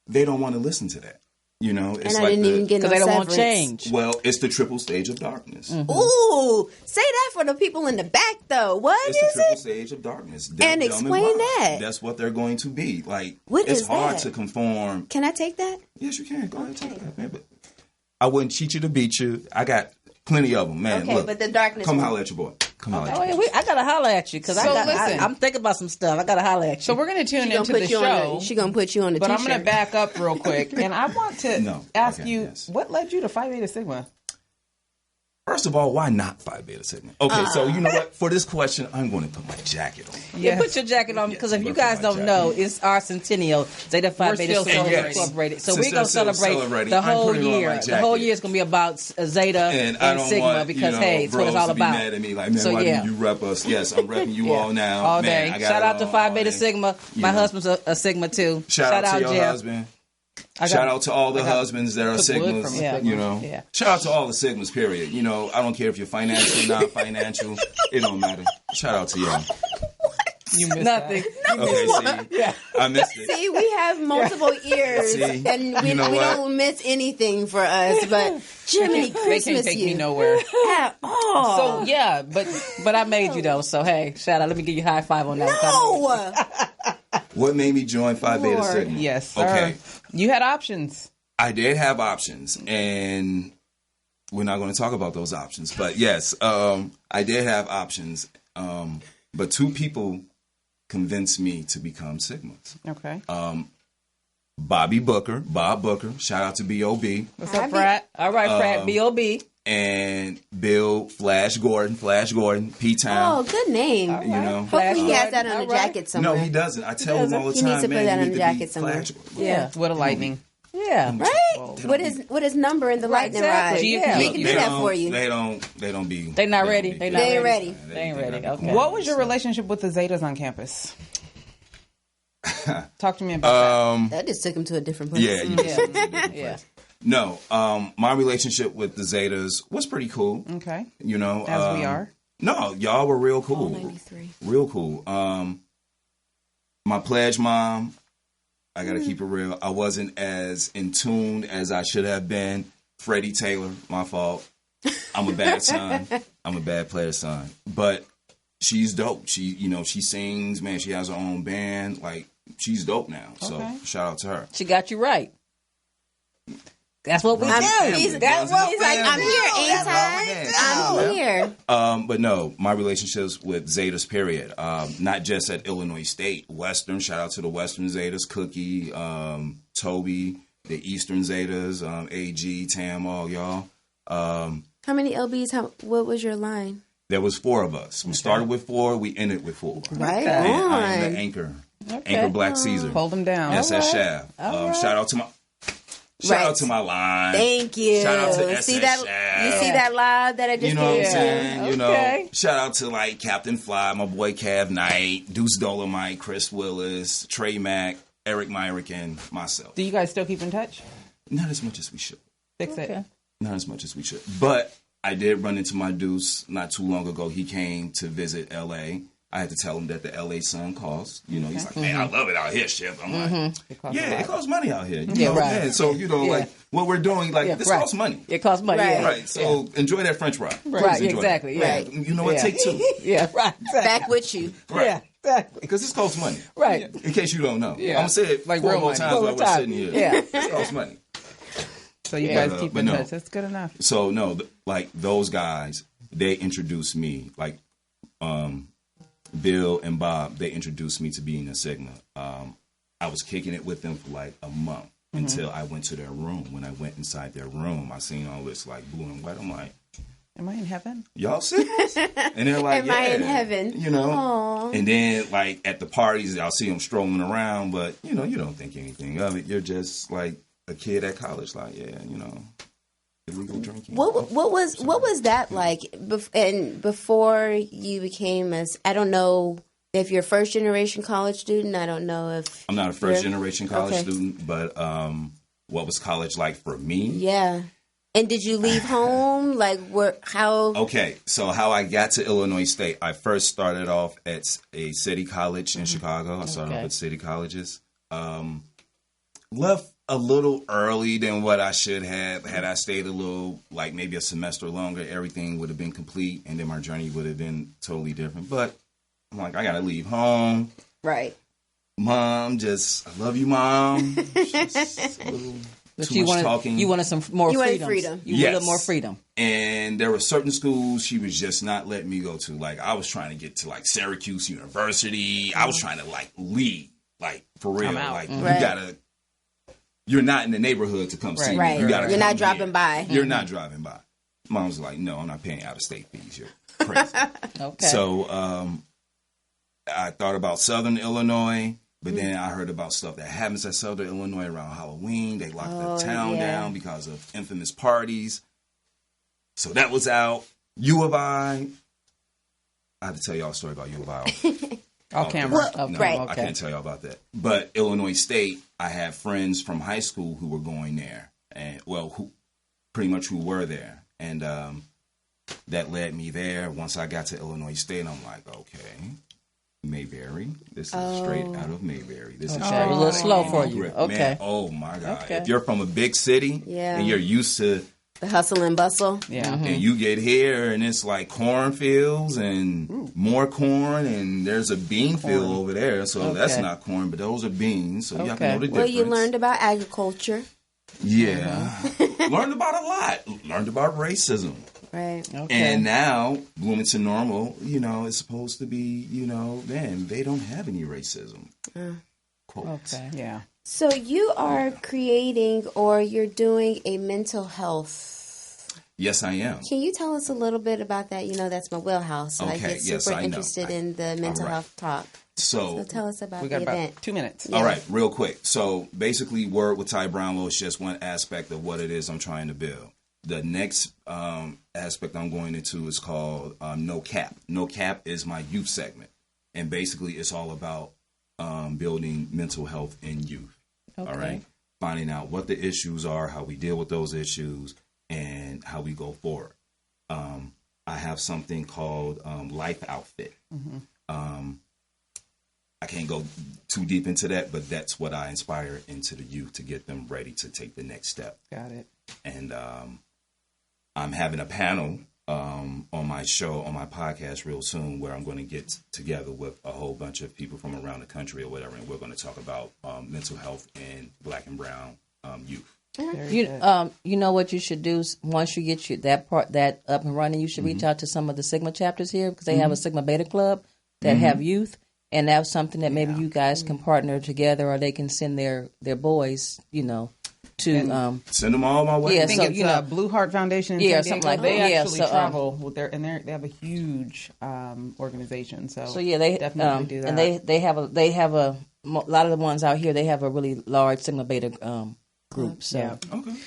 they don't want to listen to that. You know, it's and I didn't even get no because they don't want severance. change. Well, it's the triple stage of darkness. Ooh, say that for the people in the back, though. What It's is the triple it? stage of darkness. And Dumb explain wild. that. That's what they're going to be. Like, What it's is hard that? to conform. Can I take that? Yes, you can. Go ahead, take that, man. But I wouldn't cheat you to beat you. I got plenty of them, man. Okay, Look, but the darkness come one. holler at your boy. Come holler Oh, at yeah, your boy. I gotta holler at you because So listen. I'm thinking about some stuff. I gotta holler at you. So we're going to tune She gonna into the put you show. on. She gonna put you on the But I'm t-shirt. going to back up real quick, and I want to No. ask Okay, you, yes. what led you to Phi Beta Sigma? First of all, why not Phi Beta Sigma? Okay, so you know what? For this question, I'm going to put my jacket on. Yeah, put your jacket on because if you guys don't know, it's our centennial, Zeta Phi We're Beta still Sigma celebrating. Incorporated. So Since we're gonna they're still celebrate celebrating, the I'm whole putting on my year. The jacket. whole year is gonna be about Zeta And I don't Sigma want, because you know, hey, it's what it's bros all to be about. mad at me like, man, So, why yeah. didn't you rep us? Yes, I'm repping you all now. All Man, day. I got Shout it out to all Phi Beta day. Sigma. My husband's a Sigma too. Shout out to your Jeff. husband. Shout out to all the husbands that are took wood Sigmas, from a Sigma. you know. Yeah. Shout out to all the Sigmas, period. You know, I don't care if you're financial, non-financial. It don't matter. Shout out to y'all. You missed Nothing. Okay, see? Yeah. I missed it. See, we have multiple ears, See? and we, You know we what? don't miss anything for us. But Jiminy They can't Christmas, take you me nowhere. at all. So, yeah, But I made you though, so hey, shout out. Let me give you a high five on that. no, What made me join Phi Beta Lord. Sigma? yes, sir. Okay. You had options. I did have options, and we're not going to talk about those options. But yes, I did have options. But two people convinced me to become Sigmas. Okay. Bob Booker, shout out to B.O.B. What's up, Frat? All right, Frat, B.O.B. and Bill Flash Gordon, oh, P-Town. good name. You know, Hopefully, he has that on All the right. jacket somewhere. no, he doesn't. I tell him all the He time, needs to put man, that you on need the to jacket be somewhere. Flash Gordon. Yeah. What a lightning. Yeah. Right? What is number in the lightning exactly. rod? Yeah. We can do that for you. They don't be. They not ready. don't They be- not They ain't ready. ready. They ain't ready. Okay. What was your relationship with the Zetas on campus? Talk to me about That just took him to a different place. Yeah, you just Yeah. No, my relationship with the Zetas was pretty cool. that. Okay. You know, As we are. No, y'all were real cool. 93. Real cool. My pledge mom, I gotta keep it real. I wasn't as in tune as I should have been. Freddie Taylor, my fault. I'm a bad son. I'm a bad player son. But she's dope. She sings, man. She has her own band. Like, she's dope now. So Okay. shout out to her. She got you right. That's what we do. That's what He's like, I'm here, ain't I? I'm here. But no, my relationships with Zetas, period. Not just at Illinois State, Western. Shout out to the Western Zetas, Cookie, Toby, the Eastern Zetas, AG, Tam, all y'all. How many LBs? What was your line? There was 4 of us. We started with 4. We ended with 4. Right And I am on. the anchor. Anchor Black Caesar. Hold them down. SS Shaft. Shout out to my. Shout out to my line. Thank you. Shout out to see SS that? Shaft. You see that live that I just You know what I'm gave saying? You Okay. know, shout out to like Captain Fly, my boy Cav Knight, Deuce Dolomite, Chris Willis, Trey Mack, Eric Myrick, and myself. Do you guys still keep in touch? Not as much as we should. Fix it. Not as much as we should. But I did run into my Deuce not too long ago. He came to visit LA. I had to tell him that the LA sun costs. You know, he's like, man, I love it out here, Chef. I'm like, it costs money out here. You know, right. man. So, you know, like what we're doing, like this right. costs money. It costs money. Right. Yeah. Right. So enjoy that French fry. Right. Please enjoy Exactly. it. Yeah. Right. You know what? Yeah. Take 2. Yeah. Right. Exactly. Back with you. Right. Yeah. Exactly. Because this costs money. Right. In case you don't know. Yeah. I'm going to say it Like like 4 real more money. times One while more we're time. sitting here. Yeah. This costs money. So you guys keep but in no. touch. That's good enough. So, no, like those guys, they introduced me, like Bill and Bob, they introduced me to being a Sigma. I was kicking it with them for like a month until I went to their room. When I went inside their room, I seen all this like blue and white. I'm like, Am I in heaven? y'all Sigmas? And they're like, Am I in yeah. heaven? You know? Aw. And then like at the parties, I'll see them strolling around, but you know, you don't think anything of it. You're just like a kid at college, like, yeah, you know, illegal drinking. What was that like? And before you became I don't know if you're a first generation college student. I don't know if I'm not a first generation college Okay. student, but what was college like for me? Yeah. And did you leave home? Like, how? Okay, so how I got to Illinois State, I first started off at a city college in Chicago. I started off at city colleges. left a little early than what I should have. Had I stayed a little, like maybe a semester longer, everything would have been complete, and then my journey would have been totally different. But I'm like, I gotta leave home. Right. Mom, I love you, Mom. Just a little too much talking. You wanted some more freedom. You wanted more freedom. And there were certain schools she was just not letting me go to. Like, I was trying to get to, like, Syracuse University. I was trying to, like, leave. Like, for real. Like, you gotta... You're not in the neighborhood to come see me. Right. You're not driving by. You're not driving by. Mom was like, no, I'm not paying out-of-state fees. You're crazy. Okay. So I thought about Southern Illinois, but then I heard about stuff that happens at Southern Illinois around Halloween. They locked the town down because of infamous parties. So that was out. U of I have to tell y'all a story about U of I. Off camera. No, I can't tell y'all about that. But Illinois State, I had friends from high school who were going there, and who were there, and that led me there. Once I got to Illinois State, I'm like, okay, Mayberry. This is straight out of Mayberry. This is a little slow for you. Okay. Man, oh my God! Okay. If you're from a big city and you're used to the hustle and bustle. Yeah. And you get here and it's like cornfields and more corn, and there's a bean field over there. So that's not corn, but those are beans. So you have to know the difference. Well, you learned about agriculture. Yeah. Learned about a lot. Learned about racism. Right. Okay. And now, Bloomington Normal, it's supposed to be, man, they don't have any racism. Quotes. Okay. Yeah. So you are creating, or you're doing, a mental health. Yes, I am. Can you tell us a little bit about that? That's my wheelhouse. So I get super interested in the mental health talk. So tell us about the event. We got about 2 minutes. Yeah. All right, real quick. So basically, Word with Ty Brownlow is just one aspect of what it is I'm trying to build. The next aspect I'm going into is called No Cap. No Cap is my youth segment. And basically, it's all about building mental health in youth. Okay. All right. Finding out what the issues are, how we deal with those issues, and how we go forward. I have something called Life Outfit. Mm-hmm. I can't go too deep into that, but that's what I inspire into the youth to get them ready to take the next step. Got it. And I'm having a panel on my show, on my podcast real soon, where I'm going to get together with a whole bunch of people from around the country or whatever, and we're going to talk about mental health in Black and Brown youth. You know what you should do once you get that up and running. You should reach out to some of the Sigma chapters here, because they have a Sigma Beta club that have youth, and that's something that maybe you guys can partner together, or they can send their boys, to send them all my way. Yeah, I think it's Blue Heart Foundation. In something like that. They actually travel with they have a huge organization. So they definitely do that. And they have a lot of the ones out here. They have a really large Sigma Beta group. So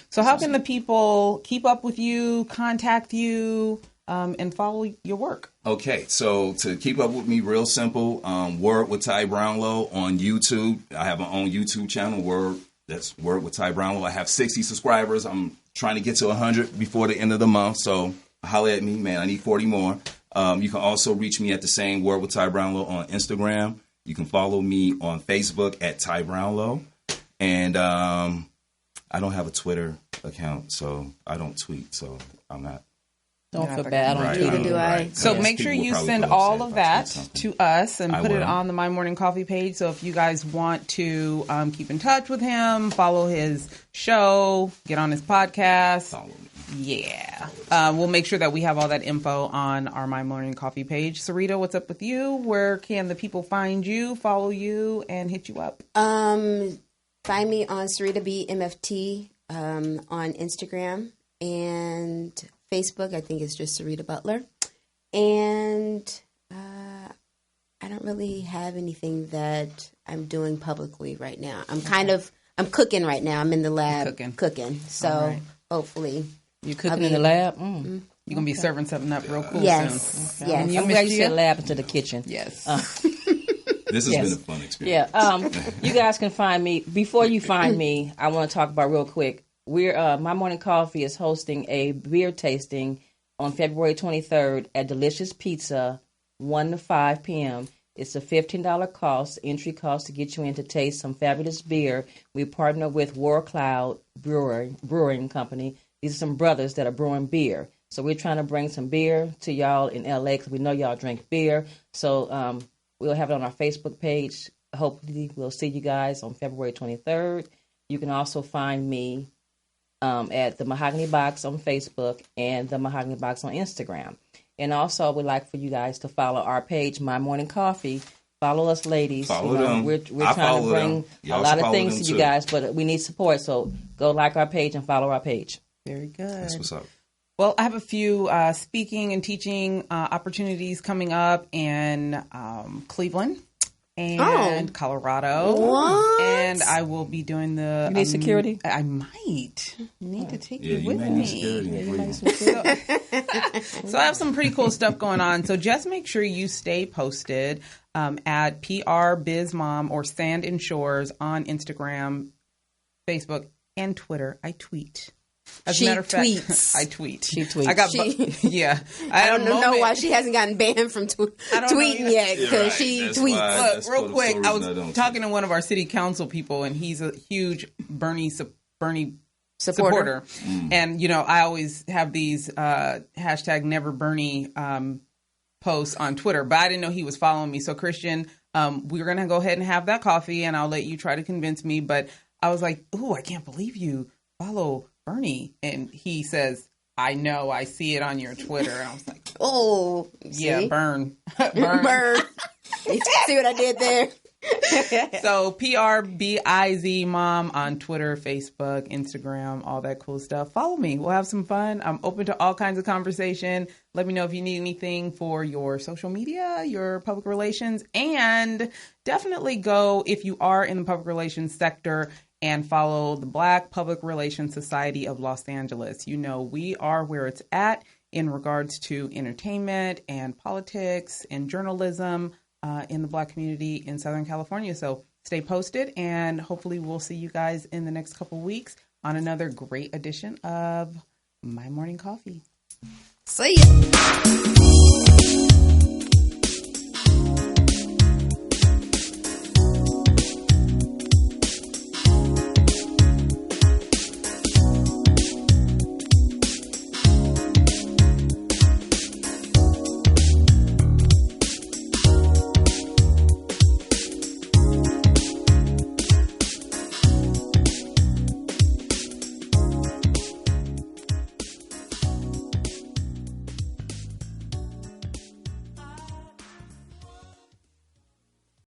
So how can the people keep up with you, contact you, and follow your work? Okay, so to keep up with me, real simple. Word with Ty Brownlow on YouTube. I have my own YouTube channel. That's Word with Ty Brownlow. I have 60 subscribers. I'm trying to get to 100 before the end of the month. So holler at me, man. I need 40 more. You can also reach me at the same Word with Ty Brownlow on Instagram. You can follow me on Facebook at Ty Brownlow. And I don't have a Twitter account, so I don't tweet. So I'm not. Don't feel bad. I don't tweet. Do I? So make sure you send all of that to us and put it on the My Morning Coffee page. So if you guys want to keep in touch with him, follow his show, get on his podcast. Follow me. Yeah. We'll make sure that we have all that info on our My Morning Coffee page. Syreeta, what's up with you? Where can the people find you, follow you, and hit you up? Find me on Syreeta B MFT on Instagram and Facebook. I think it's just Syreeta Butler. And I don't really have anything that I'm doing publicly right now. I'm cooking right now. I'm in the lab cooking. So hopefully. You cooking in the lab? You're going to be serving something up real cool yes. soon. Okay. Yes. I'm glad you said lab into the kitchen. Yes. This has been a fun experience. Yeah. You guys can find me. Before you find me, I want to talk about real quick. We're My Morning Coffee is hosting a beer tasting on February 23rd at Delicious Pizza, 1 to 5 p.m. It's a $15 cost, entry cost to get you in to taste some fabulous beer. We partner with War Cloud Brewing Company. These are some brothers that are brewing beer. So we're trying to bring some beer to y'all in LA because we know y'all drink beer. So we'll have it on our Facebook page. Hopefully we'll see you guys on February 23rd. You can also find me at the Mahogany Box on Facebook and the Mahogany Box on Instagram. And also, we'd like for you guys to follow our page, My Morning Coffee. Follow us, ladies. Follow them. We're trying to bring a lot of things to you guys, but we need support. So go like our page and follow our page. Very good. That's what's up. Well, I have a few speaking and teaching opportunities coming up in Cleveland and Colorado. What? And I will be doing the... You need security? I might need to take you with may me. need security. So I have some pretty cool stuff going on. So just make sure you stay posted at PR Biz Mom or Sand and Shores on Instagram, Facebook, and Twitter. I tweet. As a matter of fact, I tweet. She tweets. I got, yeah. I don't know why she hasn't gotten banned from tweeting yet because she tweets. Look, real quick, I was talking to one of our city council people, and he's a huge Bernie supporter. And, you know, I always have these hashtag Never Bernie posts on Twitter, but I didn't know he was following me. So, Christian, we're going to go ahead and have that coffee, and I'll let you try to convince me. But I was like, ooh, I can't believe you follow Bernie. And he says, I know, I see it on your Twitter. And I was like, oh, yeah, burn. Burn. See what I did there? So PRBIZ Mom on Twitter, Facebook, Instagram, all that cool stuff. Follow me. We'll have some fun. I'm open to all kinds of conversation. Let me know if you need anything for your social media, your public relations, and definitely go, if you are in the public relations sector, and follow the Black Public Relations Society of Los Angeles. You know, we are where it's at in regards to entertainment and politics and journalism in the Black community in Southern California. So stay posted, and hopefully we'll see you guys in the next couple weeks on another great edition of My Morning Coffee. See ya.